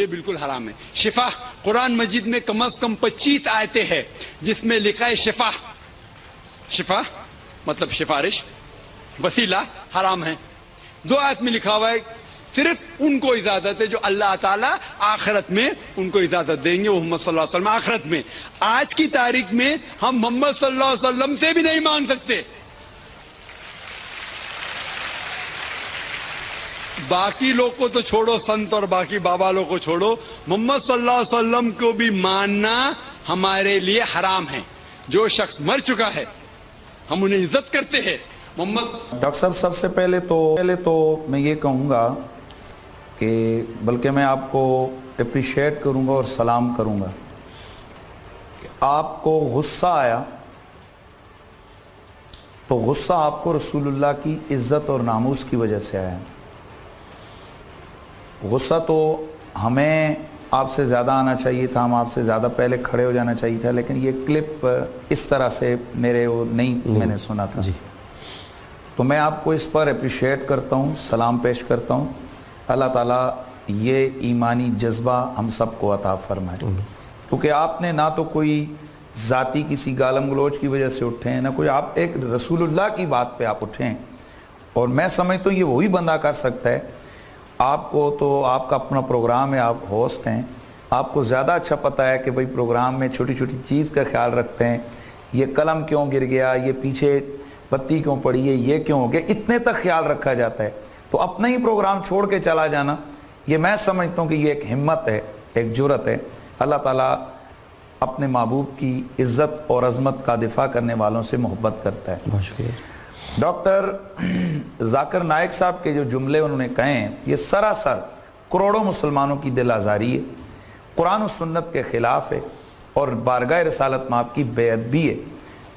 یہ بالکل حرام ہے. شفا قرآن مجید میں کم از کم 25 آیتیں ہیں جس میں لکھا ہے شفا. شفا مطلب سفارش، وسیلہ حرام ہے. 2 آیت میں لکھا ہوا ہے صرف ان کو اجازت ہے جو اللہ تعالیٰ آخرت میں ان کو اجازت دیں گے، وہ محمد صلی اللہ علیہ وسلم آخرت میں. آج کی تاریخ میں ہم محمد صلی اللہ علیہ وسلم سے بھی نہیں مانگ سکتے. باقی لوگ کو تو چھوڑو، سنت اور باقی بابا لوگ کو چھوڑو، محمد صلی اللہ علیہ وسلم کو بھی ماننا ہمارے لیے حرام ہے. جو شخص مر چکا ہے ہم انہیں عزت کرتے ہیں. محمد ڈاکٹر صاحب سب سے پہلے تو میں یہ کہوں گا کہ بلکہ میں آپ کو اپریشیٹ کروں گا اور سلام کروں گا کہ آپ کو غصہ آیا تو غصہ آپ کو رسول اللہ کی عزت اور ناموس کی وجہ سے آیا. غصہ تو ہمیں آپ سے زیادہ آنا چاہیے تھا، ہم آپ سے زیادہ پہلے کھڑے ہو جانا چاہیے تھا، لیکن یہ کلپ اس طرح سے میرے وہ نہیں میں نے سنا تھا. تو میں آپ کو اس پر اپریشیٹ کرتا ہوں، سلام پیش کرتا ہوں. اللہ تعالیٰ یہ ایمانی جذبہ ہم سب کو عطا فرمائے، کیونکہ آپ نے نہ تو کوئی ذاتی کسی گالم گلوچ کی وجہ سے اٹھے ہیں، نہ کوئی آپ ایک رسول اللہ کی بات پہ آپ اٹھے ہیں. اور میں سمجھتا ہوں یہ وہی بندہ کر سکتا ہے. آپ کو تو آپ کا اپنا پروگرام ہے، آپ ہوسٹ ہیں، آپ کو زیادہ اچھا پتہ ہے کہ بھئی پروگرام میں چھوٹی چھوٹی چیز کا خیال رکھتے ہیں. یہ قلم کیوں گر گیا، یہ پیچھے بتی کیوں پڑی ہے، یہ کیوں ہو گیا، اتنے تک خیال رکھا جاتا ہے. تو اپنا ہی پروگرام چھوڑ کے چلا جانا، یہ میں سمجھتا ہوں کہ یہ ایک ہمت ہے، ایک جرأت ہے. اللہ تعالیٰ اپنے محبوب کی عزت اور عظمت کا دفاع کرنے والوں سے محبت کرتا ہے. ڈاکٹر ذاکر نائک صاحب کے جو جملے انہوں نے کہے ہیں یہ سراسر کروڑوں مسلمانوں کی دل آزاری ہے، قرآن و سنت کے خلاف ہے، اور بارگاہ رسالت مآب کی بیعت بھی ہے،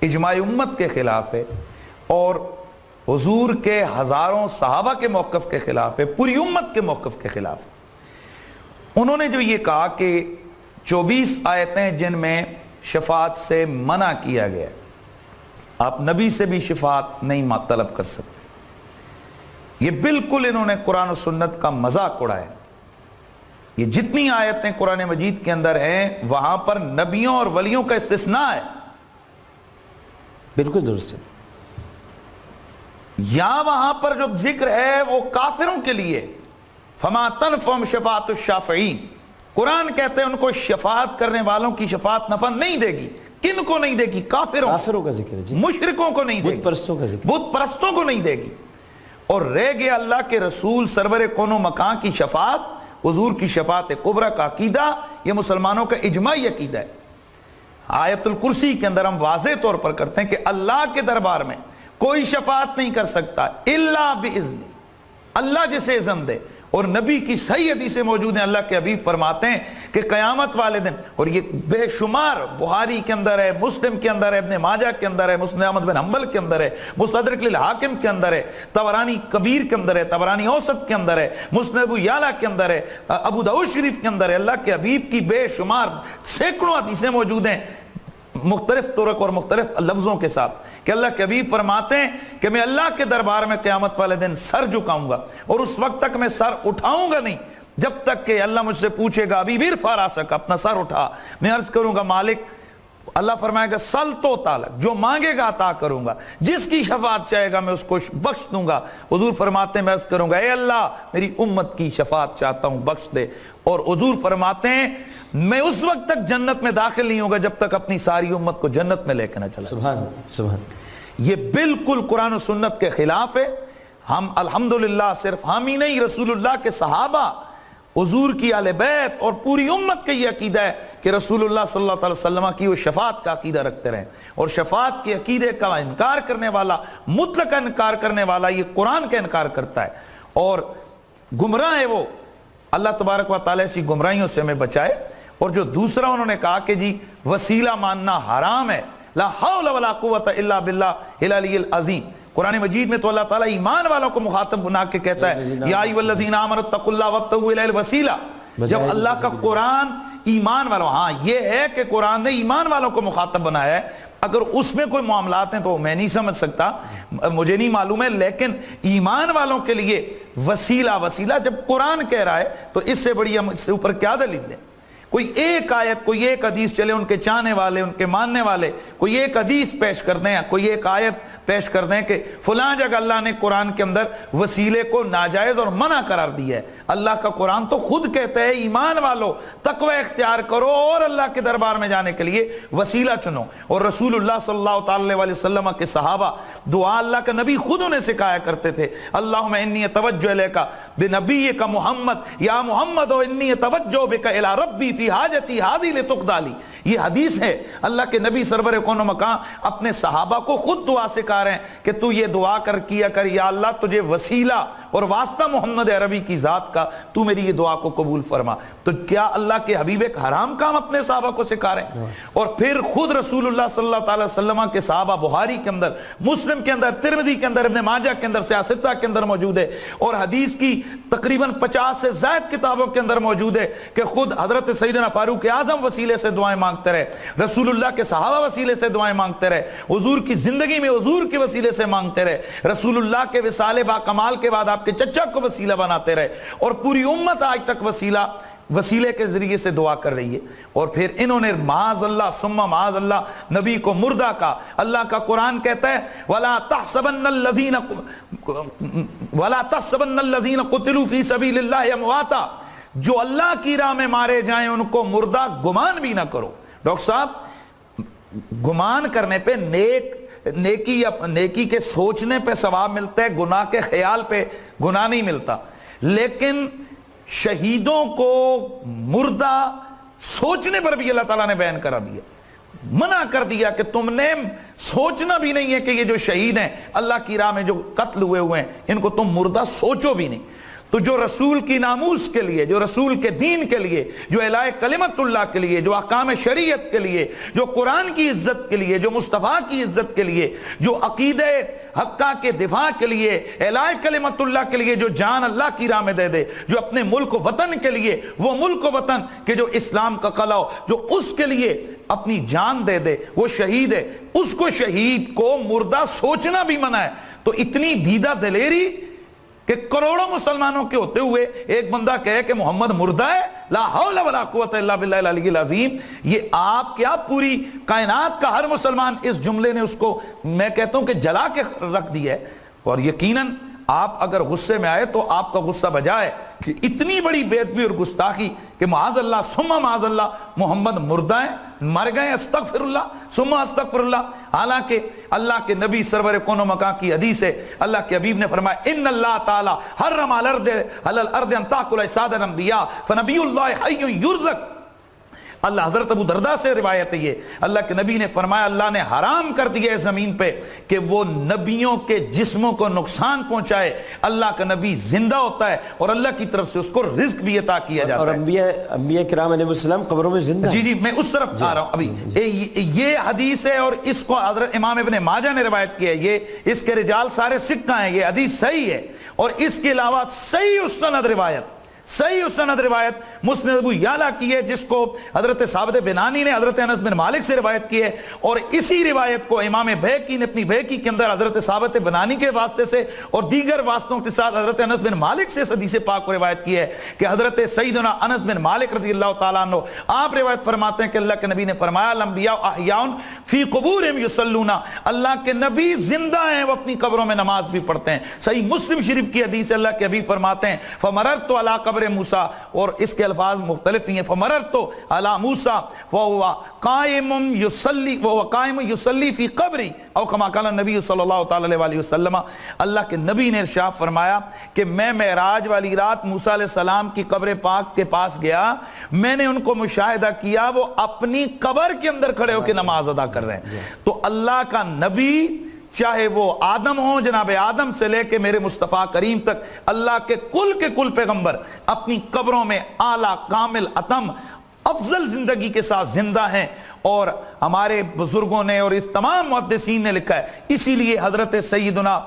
اجماع امت کے خلاف ہے، اور حضور کے ہزاروں صحابہ کے موقف کے خلاف ہے، پوری امت کے موقف کے خلاف ہے. انہوں نے جو یہ کہا کہ 24 آیتیں جن میں شفاعت سے منع کیا گیا ہے، آپ نبی سے بھی شفاعت نہیں طلب کر سکتے، یہ بالکل انہوں نے قرآن و سنت کا مذاق اڑایا. یہ جتنی آیتیں قرآن مجید کے اندر ہیں وہاں پر نبیوں اور ولیوں کا استثناء ہے. بالکل درست ہے. یہاں وہاں پر جو ذکر ہے وہ کافروں کے لیے، فما تنفعهم شفاعت الشافعین. قرآن کہتے ہیں ان کو شفاعت کرنے والوں کی شفاعت نفع نہیں دے گی. کن کو نہیں دے گی؟ کافروں کا ذکر ہے جی. مشرکوں کو نہیں دے گی، بت پرستوں کا ذکر، بت پرستوں کو نہیں دے گی. اور رہ گیا اللہ کے رسول سرور کون و مکان کی شفاعت، حضور کی شفاعت کبریٰ کا عقیدہ، یہ مسلمانوں کا اجماعی عقیدہ ہے. آیت الکرسی کے اندر ہم واضح طور پر کرتے ہیں کہ اللہ کے دربار میں کوئی شفاعت نہیں کر سکتا الا باذن، اللہ جسے اذن دے. اور نبی کی صحیح حدیثیں موجود ہیں، اللہ کے حبیب فرماتے ہیں کہ قیامت والے دن، اور یہ بے شمار بخاری کے اندر ہے، مسلم کے اندر ہے، ابن ماجہ کے اندر ہے، مسند احمد بن حنبل کے اندر ہے، مستدرک للحاکم کے اندر ہے، طبرانی کبیر کے اندر ہے، طبرانی اوسط کے اندر ہے، مسند ابو یعلا کے اندر ہے، ابو داؤد شریف کے اندر ہے. اللہ کے حبیب کی بے شمار سینکڑوں حدیثیں موجود ہیں مختلف طرق اور مختلف لفظوں کے ساتھ کہ اللہ کے حبیب فرماتے ہیں کہ میں اللہ کے دربار میں قیامت والے دن سر جھکاؤں گا، اور اس وقت تک میں سر اٹھاؤں گا نہیں جب تک کہ اللہ مجھ سے پوچھے گا ابھی ارفع راسک، اپنا سر اٹھا. میں عرض کروں گا مالک، اللہ فرمائے گا سل تو تعلق، جو مانگے گا عطا کروں گا، جس کی شفاعت چاہے گا میں اس کو بخش دوں گا. حضور فرماتے ہیں میں عرض کروں گا اے اللہ میری امت کی شفاعت چاہتا ہوں، بخش دے. اور حضور فرماتے ہیں میں اس وقت تک جنت میں داخل نہیں ہوگا جب تک اپنی ساری امت کو جنت میں لے کے نہ چلا. سبحان. یہ بالکل قرآن و سنت کے خلاف ہے. ہم الحمدللہ صرف ہم ہی نہیں، رسول اللہ کے صحابہ، حضور کی اہل بیت اور پوری امت کا یہ عقیدہ ہے کہ رسول اللہ صلی اللہ علیہ وسلم کی وہ شفاعت کا عقیدہ رکھتے رہیں. اور شفاعت کے عقیدے کا انکار کرنے والا، مطلق انکار کرنے والا، یہ قرآن کا انکار کرتا ہے اور گمراہ ہے. وہ اللہ تبارک و تعالیٰ سے گمراہیوں سے ہمیں بچائے. اور جو دوسرا انہوں نے کہا کہ جی وسیلہ ماننا حرام ہے، لا حول ولا قوت الا باللہ العلی العظیم. قرآن مجید میں تو اللہ تعالیٰ ایمان والوں کو مخاطب بنا کے کہتا ہے یا ایھا الذین آمنوا اتقوا اللہ وابتغوا الیہ الوسیلہ. جب اللہ کا قرآن ایمان والوں، ہاں یہ ہے کہ قرآن نے ایمان والوں کو مخاطب بنایا ہے. اگر اس میں کوئی معاملات ہیں تو میں نہیں سمجھ سکتا, مجھے نہیں معلوم ہے, لیکن ایمان والوں کے لیے وسیلہ جب قرآن کہہ رہا ہے تو اس سے بڑی ہم اس سے اوپر کیا دلیل دیں؟ کوئی ایک آیت, کوئی ایک حدیث چلے, ان کے چاہنے والے, ان کے ماننے والے کوئی ایک حدیث پیش کر دیں, کوئی ایک آیت پیش کر دیں کہ فلاں جگہ اللہ نے قرآن کے اندر وسیلے کو ناجائز اور منع قرار دیا ہے. اللہ کا قرآن تو خود کہتا ہے ایمان والو تقوی اختیار کرو اور اللہ کے دربار میں جانے کے لیے وسیلہ چنو. اور رسول اللہ صلی اللہ تعالی علیہ وسلم کے صحابہ دعا اللہ کا نبی خود انہیں سکھایا کرتے تھے, اللہم انی توجہ الیک بنبیک محمد یا محمد و انی توجہ بک الی ربی فی حاجتی ہذی لتقضی لی. یہ حدیث ہے, اللہ کے نبی سرور کون و مکان اپنے صحابہ کو خود دعا سکھا رہے ہیں کہ تو یہ دعا کیا کر, یا اللہ تجھے وسیلہ اور واسطہ محمد عربی کی ذات کا, تو میری یہ دعا کو قبول فرما. تو کیا اللہ کے حبیب ایک حرام کام اپنے صحابہ کو سکھا رہے ہیں؟ اور پھر خود رسول اللہ صلی اللہ تعالی وسلم کے صحابہ بخاری کے اندر, مسلم کے اندر, ترمذی کے اندر, ابن ماجہ کے اندر, سیاستہ کے اندر موجود ہے, اور حدیث کی تقریباً 50 سے زائد کتابوں کے اندر موجود ہے کہ خود حضرت سیدنا فاروق اعظم وسیلے سے دعائیں مانگتے رہے, رسول اللہ کے صحابہ وسیلے سے دعائیں مانگتے رہے, حضور کی زندگی میں حضور کے وسیلے سے مانگتے رہے, رسول اللہ کے وصال با کمال کے بعد آپ کے چچا کو وسیلہ بناتے رہے, اور پوری امت آج تک وسیلے کے ذریعے سے دعا کر رہی ہے. اور پھر انہوں نے معاذ اللہ ثم معاذ اللہ نبی کو مردہ کا. اللہ کا قرآن کہتا ہے وَلَا تَحْسَبَنَّ الَّذِينَ قُتِلُوا فِي سَبِيلِ اللَّهِ أَمْوَاتًا, جو اللہ کی راہ میں مارے جائیں ان کو مردہ گمان بھی نہ کرو. ڈاکٹر صاحب, گمان کرنے پہ نیکی کے سوچنے پہ ثواب ملتا ہے, گناہ کے خیال پہ گناہ نہیں ملتا. لیکن شہیدوں کو مردہ سوچنے پر بھی اللہ تعالیٰ نے بیان کرا دیا, منع کر دیا کہ تم نے سوچنا بھی نہیں ہے کہ یہ جو شہید ہیں اللہ کی راہ میں جو قتل ہوئے ہیں ان کو تم مردہ سوچو بھی نہیں. تو جو رسول کی ناموس کے لیے, جو رسول کے دین کے لیے, جو اعلاء کلمت اللہ کے لیے, جو احکام شریعت کے لیے, جو قرآن کی عزت کے لیے, جو مصطفیٰ کی عزت کے لیے, جو عقیدہ حقہ کے دفاع کے لیے, اعلاء کلمت اللہ کے لیے جو جان اللہ کی راہ میں دے دے, جو اپنے ملک و وطن کے لیے, وہ ملک و وطن کہ جو اسلام کا قلعہ ہو, جو اس کے لیے اپنی جان دے دے, وہ شہید ہے, اس کو شہید کو مردہ سوچنا بھی منع ہے. تو اتنی دیدہ دلیری کہ کروڑوں مسلمانوں کے ہوتے ہوئے ایک بندہ کہے کہ محمد مردہ ہے, لا حول ولا قوت الا باللہ العلی العظیم. یہ آپ کیا پوری کائنات کا ہر مسلمان اس جملے نے اس کو میں کہتا ہوں کہ جلا کے رکھ دیا ہے. اور یقیناً آپ اگر غصے میں آئے تو آپ کا غصہ بجائے کہ اتنی بڑی بے ادبی اور گستاخی کہ معاذ اللہ ثم معاذ اللہ محمد مردہ ہیں, مر گئے, استغفر اللہ ثم استغفر اللہ. حالانکہ اللہ کے نبی سرور کون و مکان کی حدیث ہے, اللہ کے حبیب نے فرمایا ان اللہ تعالی حرم علی الارض ان تاکل اجساد الانبیاء فنبی اللہ حی یرزق. اللہ حضرت ابو درداء سے روایت ہے, یہ اللہ کے نبی نے فرمایا اللہ نے حرام کر دیا ہے زمین پہ کہ وہ نبیوں کے جسموں کو نقصان پہنچائے. اللہ کا نبی زندہ ہوتا ہے اور اللہ کی طرف سے اس کو رزق بھی عطا کیا جاتا ہے. اور انبیاء کرام علیہ السلام قبروں میں زندہ. جی میں اس طرف آ رہا ہوں ابھی. یہ حدیث ہے اور اس کو حضرت امام ابن ماجہ نے روایت کیا ہے. یہ اس کے رجال سارے سکہ ہیں, یہ حدیث صحیح ہے. اور اس کے علاوہ صحیح السند روایت مسند ابو یعلا کی ہے, جس کو حضرت ثابت بنانی نے حضرت انس بن مالک سے روایت کی ہے. اور اسی روایت کو امام بہقی نے اپنی بہقی کے اندر حضرت ثابت بنانی کے واسطے سے اور دیگر واسطوں کے ساتھ حضرت انس بن مالک سے حدیث پاک کو روایت کی ہے کہ حضرت سیدنا انس بن مالک رضی اللہ تعالیٰ عنہ آپ روایت فرماتے ہیں کہ اللہ کے نبی نے فرمایا الانبیاء احیاء فی قبورہم یصلون, اللہ کے نبی زندہ ہیں, وہ اپنی قبروں میں نماز بھی پڑھتے ہیں. صحیح مسلم شریف کی حدیث اللہ کے حبیب فرماتے ہیں فمررت علی قبر موسیٰ, اور اس کے الفاظ مختلف ہیں, فمررت علی موسیٰ وہو قائم یصلی فی قبری او کما قال النبی صلی اللہ تعالی علیہ وسلم. اللہ کے نبی نے ارشاد فرمایا کہ میں معراج والی رات موسیٰ علیہ السلام کی قبر پاک کے پاس گیا, میں نے ان کو مشاہدہ کیا وہ اپنی قبر کے اندر کھڑے ہو کے نماز ادا کر رہے ہیں. تو اللہ کا نبی چاہے وہ آدم ہوں, جناب آدم سے لے کے میرے مصطفیٰ کریم تک, اللہ کے کل پیغمبر اپنی قبروں میں اعلیٰ کامل اتم افضل زندگی کے ساتھ زندہ ہیں. اور ہمارے بزرگوں نے اور اس تمام محدثین نے لکھا ہے. اسی لیے حضرت سیدنا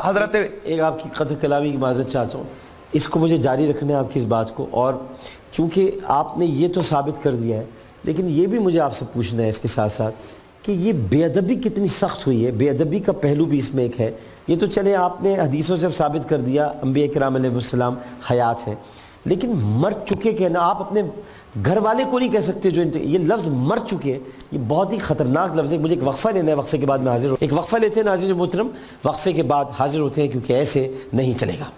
حضرت ایک آپ کی قطع کلامی کی معذرت چاہتا ہوں, اس کو مجھے جاری رکھنا ہے آپ کی اس بات کو. اور چونکہ آپ نے یہ تو ثابت کر دیا ہے, لیکن یہ بھی مجھے آپ سے پوچھنا ہے اس کے ساتھ ساتھ کہ یہ بے ادبی کتنی سخت ہوئی ہے. بے ادبی کا پہلو بھی اس میں ایک ہے. یہ تو چلے آپ نے حدیثوں سے ثابت کر دیا انبیاء کرام علیہ السلام حیات ہیں, لیکن مر چکے کہنا, آپ اپنے گھر والے کو نہیں کہہ سکتے جو یہ لفظ مر چکے, یہ بہت ہی خطرناک لفظ ہے. مجھے ایک وقفہ لینا ہے, وقفے کے بعد میں حاضر ہوں. ایک وقفہ لیتے ہیں ناظرین محترم, وقفے کے بعد حاضر ہوتے ہیں, کیونکہ ایسے نہیں چلے گا.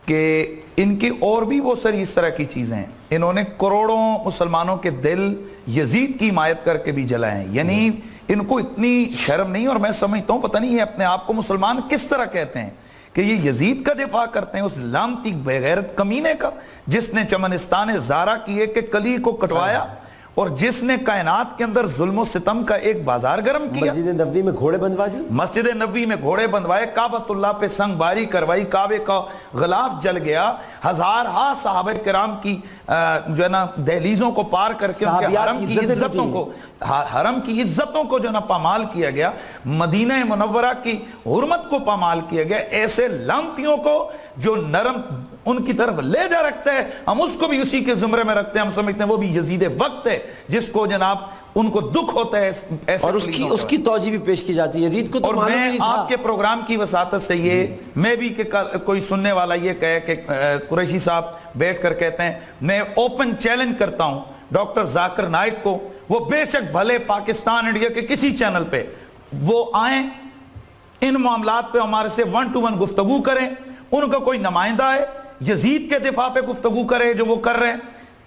کہ ان کی اور بھی وہ ساری اس طرح کی چیزیں ہیں. انہوں نے کروڑوں مسلمانوں کے دل یزید کی حمایت کر کے بھی جلائے ہیں. یعنی ان کو اتنی شرم نہیں, اور میں سمجھتا ہوں پتہ نہیں یہ اپنے آپ کو مسلمان کس طرح کہتے ہیں کہ یہ یزید کا دفاع کرتے ہیں, اس لعنتی بغیرت کمینے کا جس نے چمنستان زارا کی ایک کلی کو کٹوایا اور جس نے کائنات کے اندر ظلم و ستم کا ایک بازار گرم کیا. مسجد نبوی میں گھوڑے بندھوا دی, مسجد نبوی میں گھوڑے بندھوائے, کعبۃ اللہ پہ سنگ باری کروائی, کعبے کا غلاف جل گیا, ہزارہا صحابہ کرام کی جو ہے نا دہلیزوں کو پار کر کے ان کے حرم کی عزتوں کو جو ہے نا پامال کیا گیا, مدینہ منورہ کی حرمت کو پامال کیا گیا. ایسے لعنتیوں کو جو نرم ان کی طرف لے جا رکھتا ہے, ہم اس کو بھی اسی کے زمرے میں رکھتے ہیں. ہم سمجھتے ہیں وہ بھی یزید وقت ہے جس کو جناب ان کو دکھ ہوتا ہے ایسے, اور اس کی توجہ بھی پیش کی جاتی ہے. یزید کو تو اور میں آپ کے پروگرام کی وساطت سے یہ میں بھی کہ کوئی سننے والا یہ کہے کہ قریشی صاحب بیٹھ کر کہتے ہیں, میں اوپن چیلنج کرتا ہوں ڈاکٹر ذاکر نائک کو, وہ بے شک بھلے پاکستان انڈیا کے کسی چینل پہ وہ آئیں, ان معاملات پہ ہمارے سے 1 to 1 گفتگو کریں, ان کا کوئی نمائندہ ہے یزید کے دفاع پہ گفتگو کرے جو وہ کر رہے ہیں,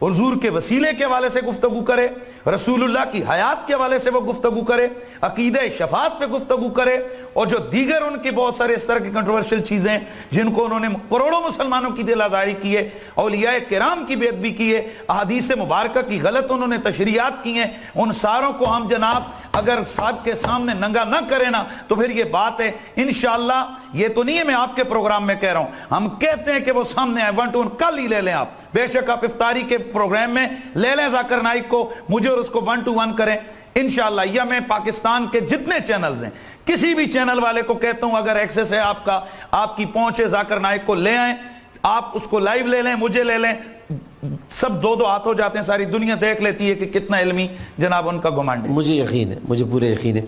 حضور کے وسیلے کے حوالے سے گفتگو کرے, رسول اللہ کی حیات کے حوالے سے وہ گفتگو کرے, عقیدہ شفاعت پہ گفتگو کرے, اور جو دیگر ان کے بہت سارے اس طرح کی کنٹروورشل چیزیں جن کو انہوں نے کروڑوں مسلمانوں کی دل آزاری کی ہے, اولیاء کرام کی بے ادبی کی ہے, احادیث مبارکہ کی غلط انہوں نے تشریحات کی ہیں, ان ساروں کو ہم جناب اگر صاحب کے سامنے ننگا نہ کرے نا تو پھر یہ بات ہے انشاءاللہ. یہ تو نہیں ہے میں آپ کے پروگرام میں کہہ رہا ہوں, ہم کہتے ہیں کہ وہ سامنے آئے 1 to 1, کل ہی لے لیں آپ, بے شک آپ افطاری کے پروگرام میں لے لیں ذاکر نائک کو, مجھے اور اس کو 1 to 1 کریں انشاءاللہ. یا میں پاکستان کے جتنے چینلز ہیں کسی بھی چینل والے کو کہتا ہوں اگر ایکسس ہے آپ کا, آپ کی پہنچ ہے, ذاکر نائک کو لے آئیں, آپ اس کو لائیو لے لیں, مجھے لے لیں, سب 2 ہاتھ ہو جاتے ہیں, ساری دنیا دیکھ لیتی ہے کہ کتنا علمی جناب ان کا گھمنڈ ہے. مجھے یقین ہے, مجھے پورے یقین ہے.